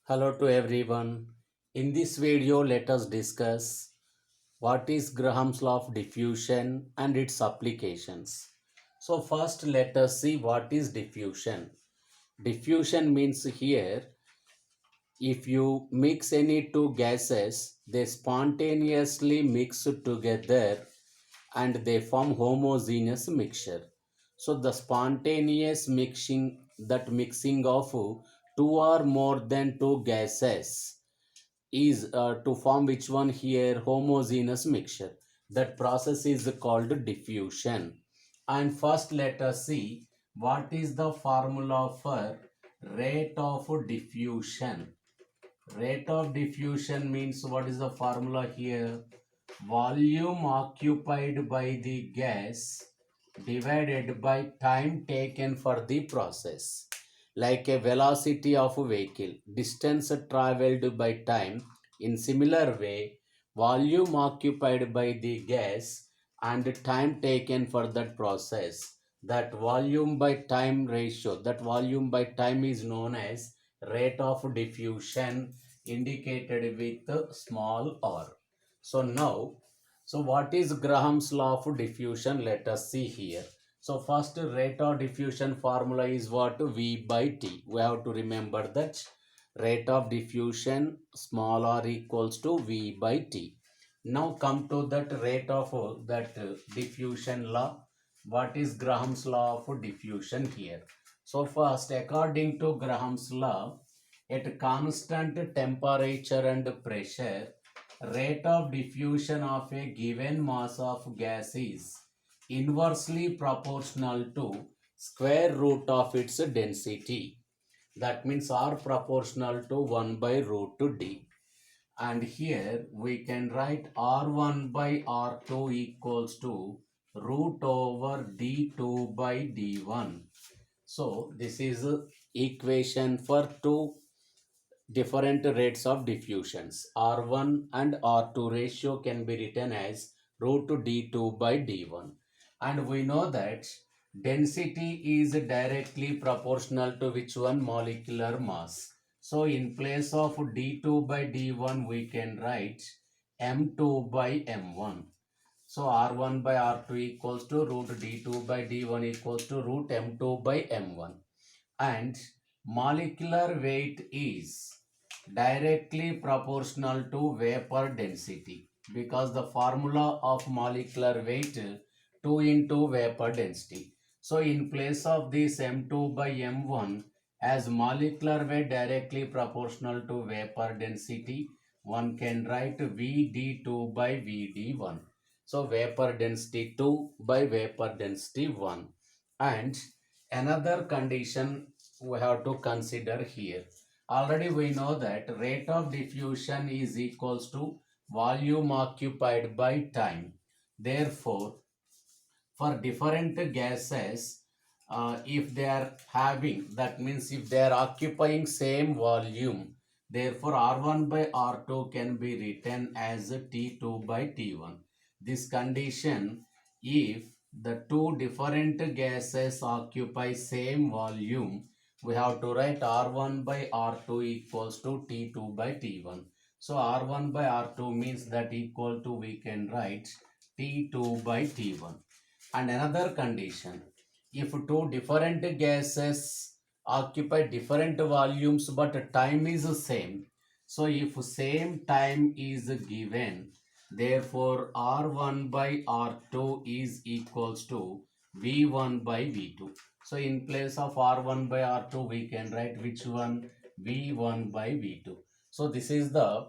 Hello to everyone. In this video, let us discuss what is Graham's law of diffusion and its applications. So first, let us see what is diffusion. Diffusion means here, if you mix any two gases, they spontaneously mix together and they form homogeneous mixture. So the spontaneous mixing of two or more than two gases is to form which one here homogeneous mixture. That process is called diffusion. And first let us see what is the formula for rate of diffusion. Rate of diffusion means, what is the formula here? Volume occupied by the gas divided by time taken for the process. Like a velocity of a vehicle, distance traveled by time. In similar way, volume occupied by the gas and time taken for that process. That volume by time ratio, that volume by time is known as rate of diffusion, indicated with small r. So now, so what is Graham's law of diffusion? Let us see here. So first, rate of diffusion formula is what? V by T. We have to remember that rate of diffusion small r equals to V by T. Now come to that rate of diffusion law. What is Graham's law of diffusion here? So first, according to Graham's law, at constant temperature and pressure, rate of diffusion of a given mass of gas is inversely proportional to square root of its density. That means R proportional to 1 by root D. And here we can write R1 by R2 equals to root over D2 by D1. So this is equation for two different rates of diffusions. R1 and R2 ratio can be written as root D2 by D1. And we know that density is directly proportional to which one? Molecular mass. So in place of D2 by D1, we can write M2 by M1. So R1 by R2 equals to root D2 by D1 equals to root M2 by M1. And molecular weight is directly proportional to vapor density, because the formula of molecular weight 2 into vapor density. So in place of this M2 by M1, as molecular weight directly proportional to vapor density, one can write Vd2 by Vd1. So vapor density 2 by vapor density 1. And another condition we have to consider here. Already we know that rate of diffusion is equals to volume occupied by time. Therefore, for different gases, if they are having, that means if they are occupying same volume, therefore R1 by R2 can be written as T2 by T1. This condition, if the two different gases occupy same volume, we have to write R1 by R2 equals to T2 by T1. So R1 by R2 means that equal to, we can write T2 by T1. And another condition, if two different gases occupy different volumes but time is the same, so if same time is given, therefore R1 by R2 is equals to V1 by V2. So in place of R1 by R2, we can write which one? V1 by V2. So this is the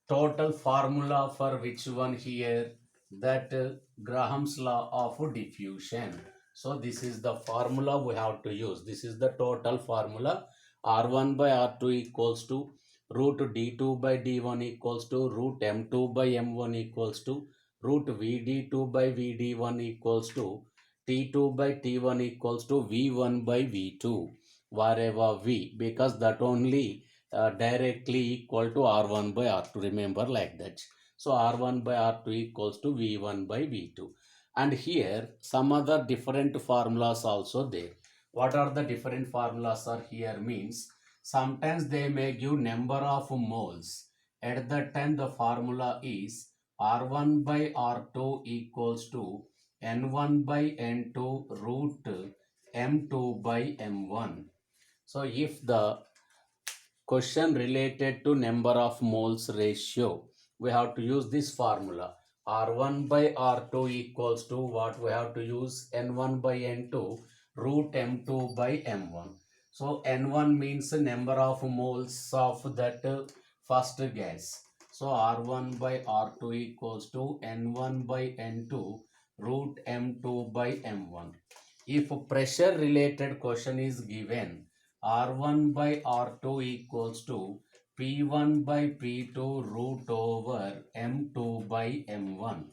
total formula for which one here? That Graham's law of diffusion. So this is the formula we have to use. This is the total formula. R1 by R2 equals to root D2 by D1 equals to root M2 by M1 equals to root VD2 by VD1 equals to T2 by T1 equals to V1 by V2, wherever V, because that only directly equal to R1 by R2. Remember like that. So R1 by R2 equals to V1 by V2. And here some other different formulas also there. What are the different formulas are here means? Sometimes they may give number of moles. At that time the formula is R1 by R2 equals to N1 by N2 root M2 by M1. So if the question related to number of moles ratio, we have to use this formula. R1 by R2 equals to what we have to use? N1 by N2 root M2 by M1. So N1 means the number of moles of that first gas. So R1 by R2 equals to N1 by N2 root M2 by M1. If pressure related question is given, R1 by R2 equals to P1 by P2 root over M2 by M1.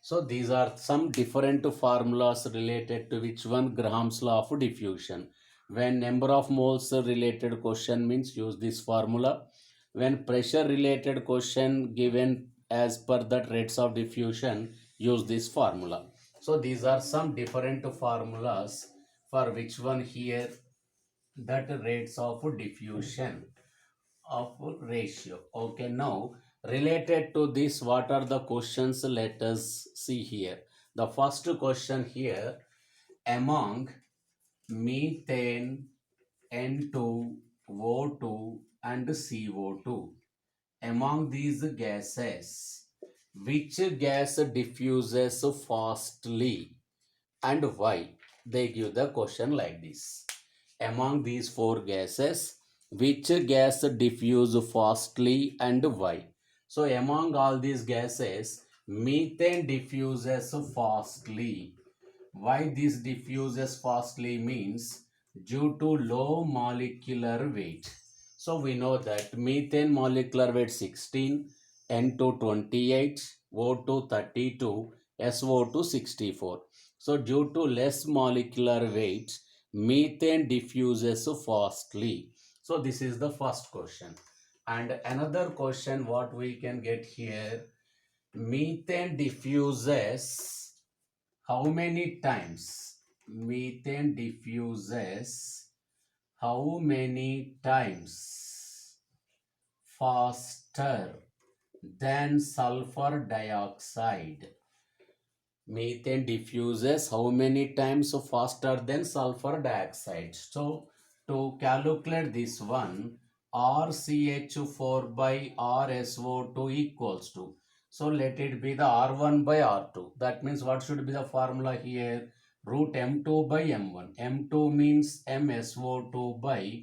So these are some different formulas related to which one? Graham's law of diffusion. When number of moles related question means use this formula. When pressure related question given as per that rates of diffusion, use this formula. So these are some different formulas for which one here, that rates of diffusion of ratio. Okay, now related to this, what are the questions? Let us see here. The first question here, among methane, N2, O2 and CO2, among these gases, which gas diffuses fastly and why? They give the question like this. Among these four gases, which gas diffuse fastly and why? So among all these gases, methane diffuses fastly. Why this diffuses fastly means due to low molecular weight. So we know that methane molecular weight 16, N2 28, O2 32, SO2 64. So due to less molecular weight, methane diffuses fastly. So this is the first question. And another question what we can get here, methane diffuses how many times? Methane diffuses how many times faster than sulfur dioxide? Methane diffuses how many times faster than sulfur dioxide? So to calculate this one, RCH4 by RSO2 equals to, so let it be the R1 by R2. That means what should be the formula here? Root M2 by M1. M2 means MSO2 by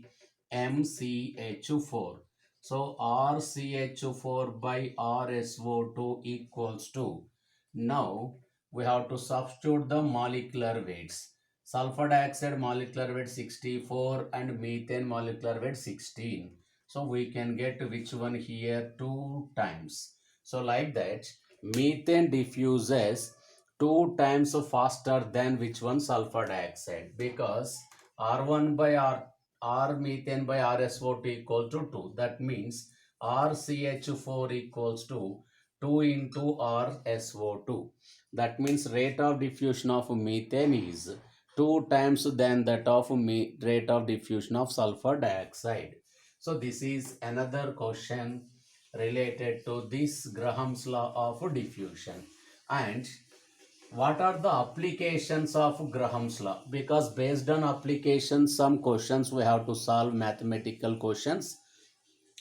MCH4. So RCH4 by RSO2 equals to, now we have to substitute the molecular weights. Sulfur dioxide molecular weight 64 and methane molecular weight 16. So we can get which one here? 2 times. So like that, methane diffuses 2 times faster than which one? Sulfur dioxide, because R1 by R methane by RSO2 equal to 2. That means RCH4 equals to 2 into RSO2. That means rate of diffusion of methane is 2 times than that of rate of diffusion of sulfur dioxide. So this is another question related to this Graham's law of diffusion. And what are the applications of Graham's law? Because based on applications, some questions we have to solve mathematical questions.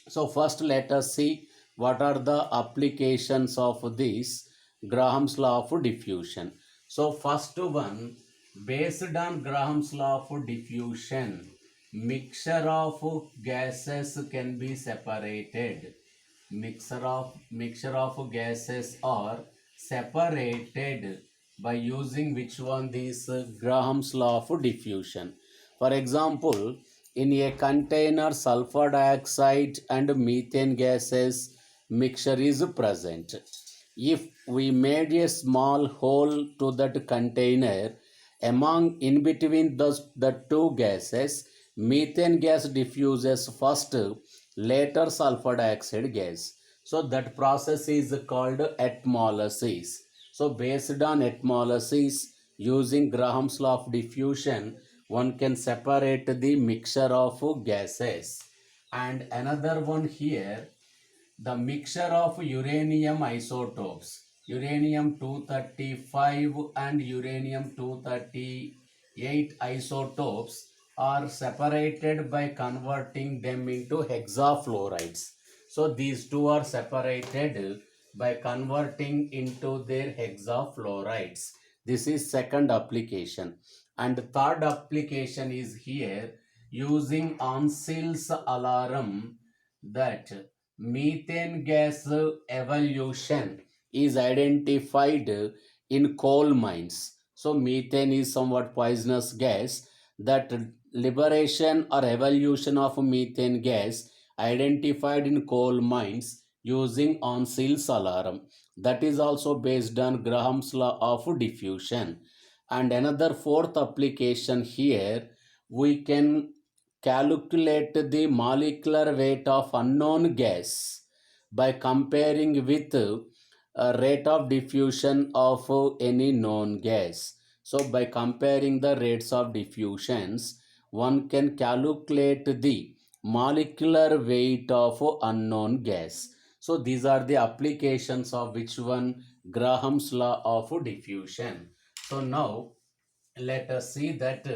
So first let us see what are the applications of this Graham's law of diffusion. So first one, based on Graham's law of diffusion, mixture of gases can be separated. Mixture of gases are separated by using which one? This Graham's law of diffusion. For example, in a container, sulfur dioxide and methane gases mixture is present. If we made a small hole to that container, among in between the two gases, methane gas diffuses first, later sulfur dioxide gas. So that process is called ethmolysis. So based on ethmolysis, using Graham's law of diffusion, one can separate the mixture of gases. And another one here, the mixture of uranium isotopes, uranium 235 and uranium 238 isotopes are separated by converting them into hexafluorides. So these two are separated by converting into their hexafluorides. This is second application. And third application is here, using Onsil's alarm, that methane gas evolution is identified in coal mines. So methane is somewhat poisonous gas. That liberation or evolution of methane gas identified in coal mines using Onsil's alarm. That is also based on Graham's law of diffusion. And another fourth application here, we can calculate the molecular weight of unknown gas by comparing with rate of diffusion of any known gas. So by comparing the rates of diffusions, one can calculate the molecular weight of unknown gas. So these are the applications of which one, Graham's law of diffusion. So now let us see that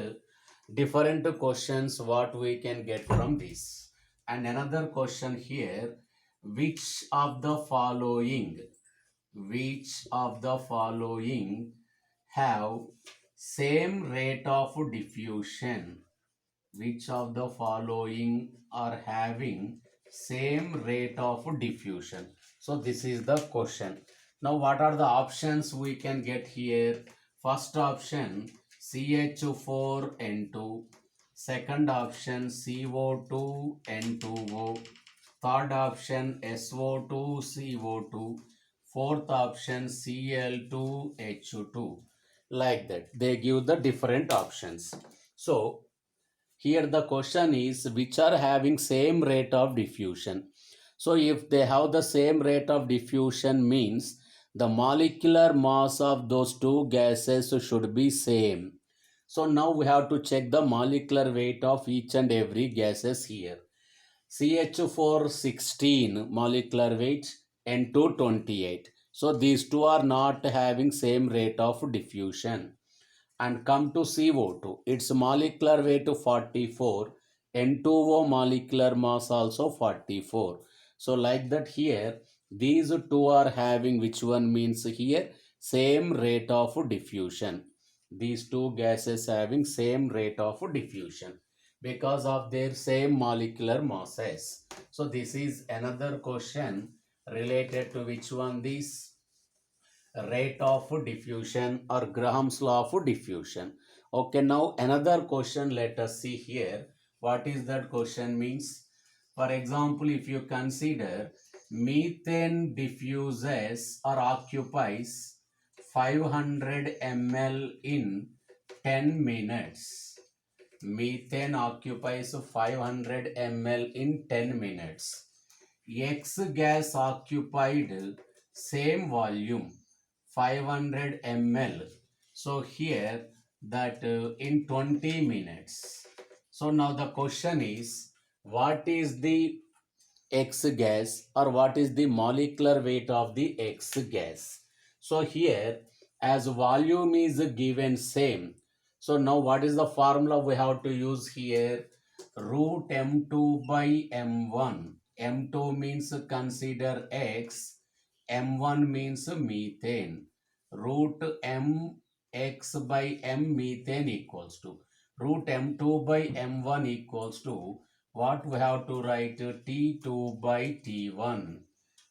different questions what we can get from this. And another question here, which of the following, which of the following have same rate of diffusion, which of the following are having same rate of diffusion? So this is the question. Now what are the options we can get here? First option, CH4N2. Second option, CO2N2O. Third option, SO2CO2. Fourth option, Cl2H2. Like that they give the different options. So here the question is, which are having same rate of diffusion. So if they have the same rate of diffusion, means the molecular mass of those two gases should be same. So now we have to check the molecular weight of each and every gases here. CH4 16 molecular weight, N2 28. So these two are not having same rate of diffusion. And come to CO2, its molecular weight to 44, N2O molecular mass also 44. So like that here, these two are having, which one means here, same rate of diffusion. These two gases having same rate of diffusion because of their same molecular masses. So this is another question related to which one, this rate of diffusion or Graham's law of diffusion. Okay, now another question, let us see here. What is that question means? For example, if you consider methane diffuses or occupies 500 ml in 10 minutes. Methane occupies 500 ml in 10 minutes. X gas occupied same volume 500 ml. So here that in 20 minutes. So now the question is, what is the X gas or what is the molecular weight of the X gas? So here, as volume is given same, so now what is the formula we have to use here? Root M2 by M1. M2 means consider X, M1 means methane. Root Mx by M methane equals to root M2 by M1 equals to what we have to write? T2 by T1.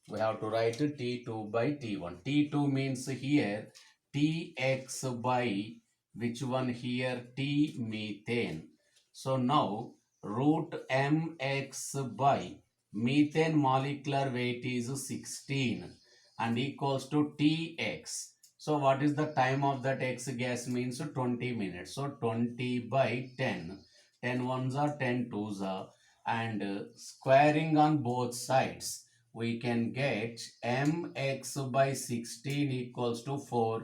We have to write T2 by T1. T2 means here Tx by which one here? T methane. So now root Mx by methane molecular weight is 16 and equals to Tx. So what is the time of that X gas means 20 minutes. So 20 by 10. 10 ones are 10 twos are, and squaring on both sides we can get mx by 16 equals to 4,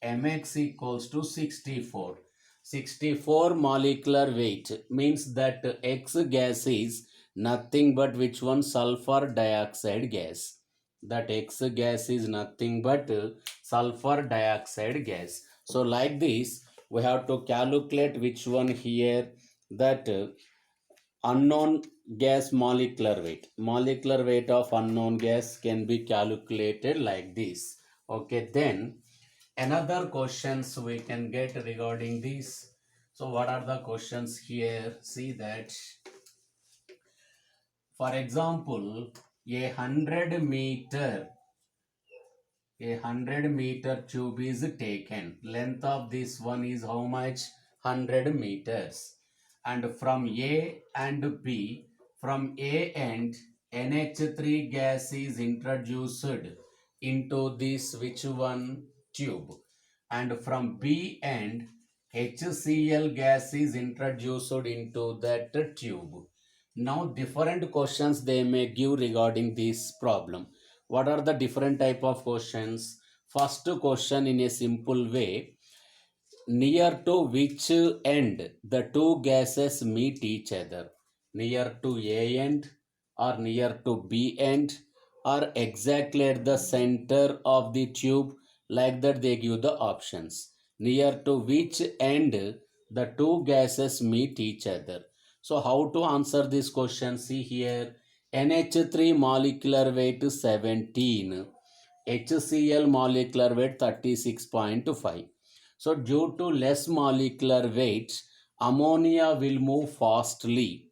mx equals to 64. 64 molecular weight means that X gas is Nothing but which one? Sulfur dioxide gas. That X gas is nothing but sulfur dioxide gas. So like this we have to calculate which one here, that unknown gas molecular weight. Molecular weight of unknown gas can be calculated like this. Okay, then another questions we can get regarding this. So what are the questions here? See that, for example, a 100 meter tube is taken. Length of this one is how much? 100 meters. And from A and B, from A end, NH3 gas is introduced into this which one? Tube. And from B end, HCl gas is introduced into that tube. Now different questions they may give regarding this problem. What are the different type of questions? First question in a simple way, near to which end the two gases meet each other? Near to A end or near to B end or exactly at the center of the tube? Like that they give the options. Near to which end the two gases meet each other? So how to answer this question? See here, NH3 molecular weight 17, HCl molecular weight 36.5. So due to less molecular weight, ammonia will move fastly.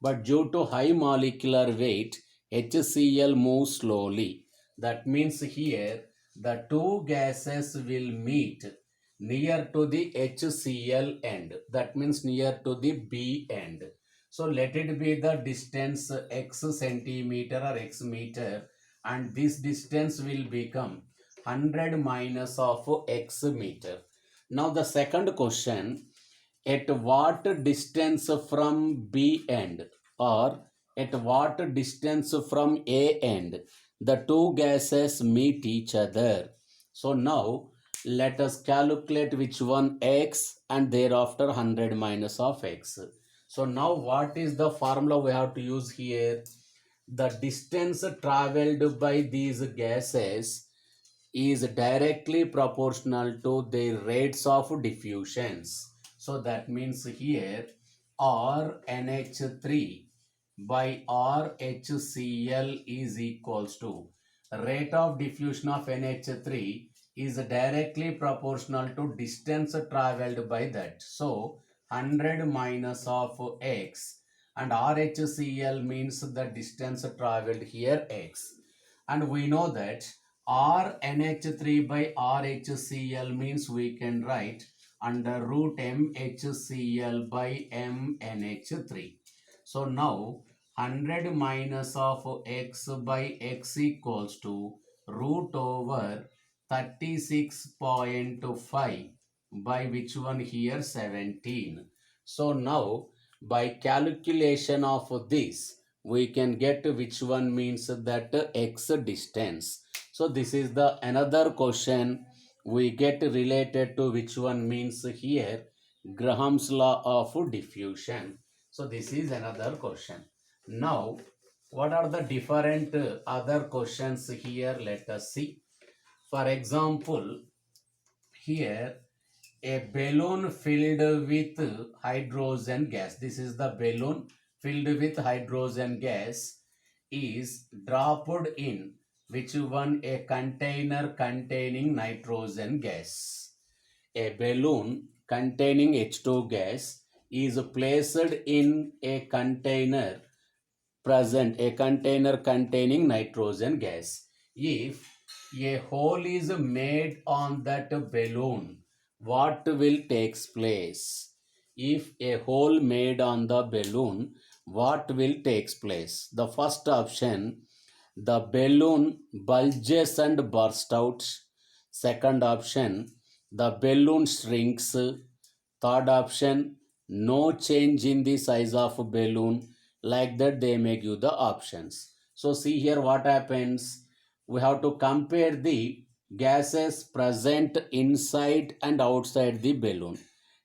But due to high molecular weight, HCl moves slowly. That means here the two gases will meet near to the HCl end. That means near to the B end. So let it be the distance x centimeter or x meter, and this distance will become 100 minus of x meter. Now the second question, at what distance from B end or at what distance from A end the two gases meet each other? So now let us calculate which one x and thereafter 100 minus of x. So now what is the formula we have to use here? The distance traveled by these gases is directly proportional to their rates of diffusions. So that means here RNH3 by RHCl is equals to rate of diffusion of NH3 is directly proportional to distance traveled by that. So 100 minus of x, and RHCl means the distance traveled here x. And we know that RNH3 by RHCl means we can write under root MHCl by MNH3. So now 100 minus of x by x equals to root over 36.5 by which one here? 17. So now by calculation of this we can get which one means that x distance. So this is the another question we get related to which one means here Graham's law of diffusion. So this is another question. Now what are the different other questions here? Let us see. For example, here a balloon filled with hydrogen gas. This is the balloon filled with hydrogen gas is dropped in which one? A container containing nitrogen gas. A balloon containing H2 gas is placed in a container present, a container containing nitrogen gas. If a hole is made on that balloon, what will takes place? If a hole made on the balloon, what will takes place? The first option, the balloon bulges and bursts out. Second option, the balloon shrinks. Third option, no change in the size of balloon. Like that they may give the options. So see here what happens. We have to compare the gases present inside and outside the balloon.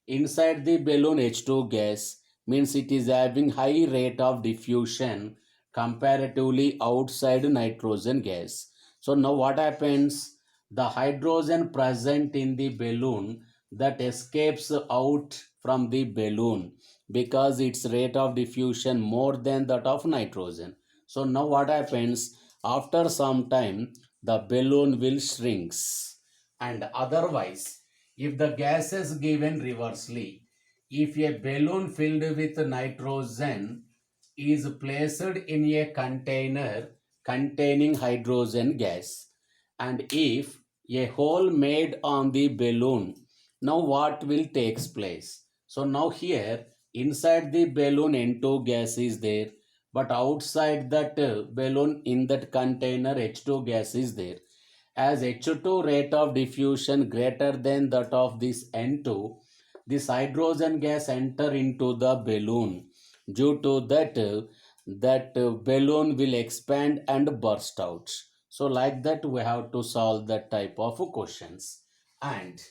Inside the balloon H2 gas means it is having high rate of diffusion comparatively outside nitrogen gas. So now what happens? The hydrogen present in the balloon that escapes out from the balloon because its rate of diffusion more than that of nitrogen. So now what happens? After some time, the balloon will shrinks. And otherwise, if the gas is given reversely, if a balloon filled with nitrogen is placed in a container containing hydrogen gas, and if a hole made on the balloon, now what will takes place? So now here inside the balloon N2 gas is there, but outside that balloon in that container H2 gas is there. As H2 rate of diffusion greater than that of this N2, this hydrogen gas enter into the balloon. Due to that, balloon will expand and burst out. So like that we have to solve that type of questions. And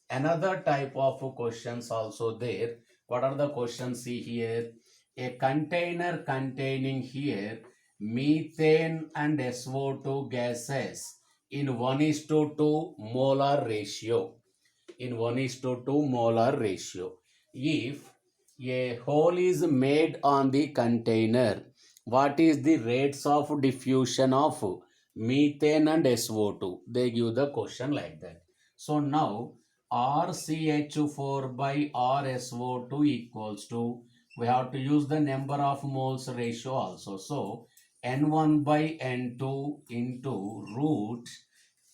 another type of questions also there. What are the questions? See here, a container containing here methane and SO2 gases in 1 is to 2 molar ratio. In 1 is to 2 molar ratio. If a hole is made on the container, what is the rates of diffusion of methane and SO2? They give the question like that. So now RCH4 by RSO2 equals to, we have to use the number of moles ratio also. So N1 by N2 into root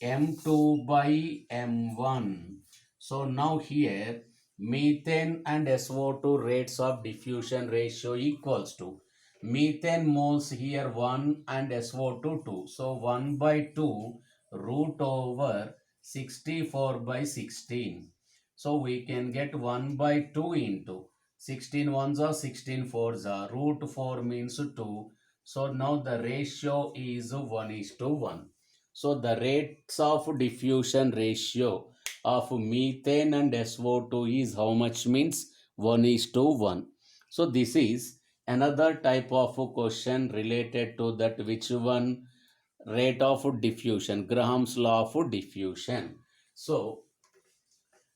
M2 by M1. So now here methane and SO2 rates of diffusion ratio equals to methane moles here 1 and SO2 2. So 1 by 2 root over 64 by 16. So we can get 1 by 2 into 16 ones are 16 fours are root 4 means 2. So now the ratio is 1 is to 1. So the rates of diffusion ratio of methane and SO2 is how much means 1 is to 1. So this is another type of question related to that, which one? Rate of diffusion, Graham's law of diffusion. So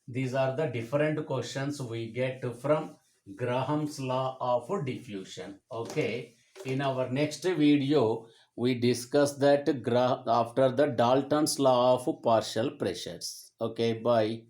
these are the different questions we get from Graham's law of diffusion. Okay. In our next video, we discuss that after the Dalton's law of partial pressures. Okay. Bye.